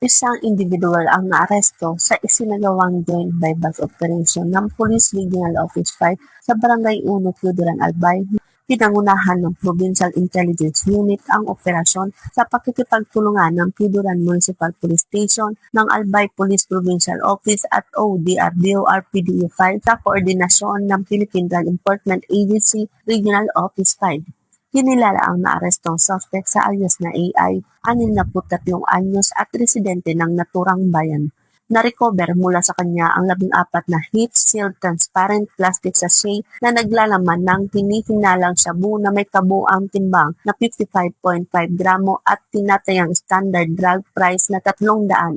Isang individual ang naaresto sa isinagawang joint bypass operation ng Police Regional Office 5 sa Barangay 1, Pluderan, Albay. Pinangunahan ng Provincial Intelligence Unit ang operasyon sa pakikipagtulungan ng Pluderan Municipal Police Station ng Albay Police Provincial Office at ODR-DOR-PDE 5 sa koordinasyon ng Philippine Drug Enforcement Agency Regional Office 5. Kinilala ang naarestong suspect sa alias na AI, 63 anyos at residente ng naturang bayan. Na-recover mula sa kanya ang 14 na heat-sealed transparent plastic sachet na naglalaman ng hinihinalang shabu na may kabuang timbang na 55.5 gramo at tinatayang standard drug price na 377,000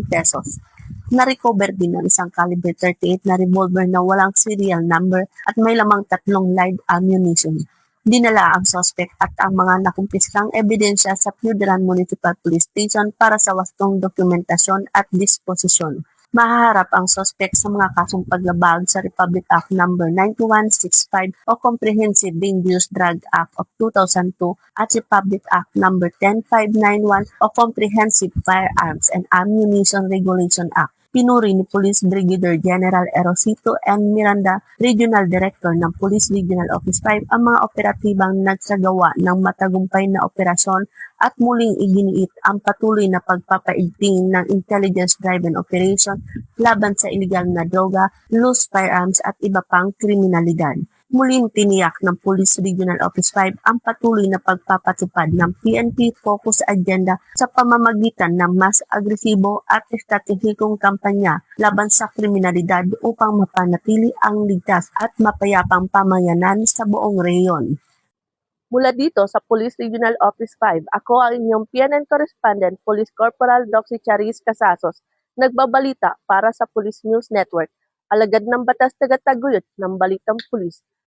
pesos. Na-recover din ang isang caliber 38 na revolver na walang serial number at may lamang 3 live ammunition. Dinala ang suspect at ang mga nakumpiskang ebidensya sa Pluderan Municipal Police Station para sa wastong dokumentasyon at disposisyon. Mahaharap ang suspect sa mga kasong paglabag sa Republic Act No. 9165 o Comprehensive Dangerous Drug Act of 2002 at Republic Act No. 10591 o Comprehensive Firearms and Ammunition Regulation Act. Pinuri ni Police Brigadier General Erosito M. Miranda, Regional Director ng Police Regional Office 5, ang mga operatibang nagsagawa ng matagumpay na operasyon at muling iginiit ang patuloy na pagpapaigting ng intelligence-driven operation laban sa iligal na droga, loose firearms at iba pang kriminalidad. Muling tiniyak ng Police Regional Office 5 ang patuloy na pagpapatupad ng PNP Focus Agenda sa pamamagitan ng mas agresibo at estratehikong kampanya laban sa kriminalidad upang mapanatili ang ligtas at mapayapang pamayanan sa buong rehiyon. Mula dito sa Police Regional Office 5, ako ang inyong PNN Correspondent, Police Corporal Doxy Charis Casasos, nagbabalita para sa Police News Network, alagad ng batas tagataguyod ng Balitang Pulis.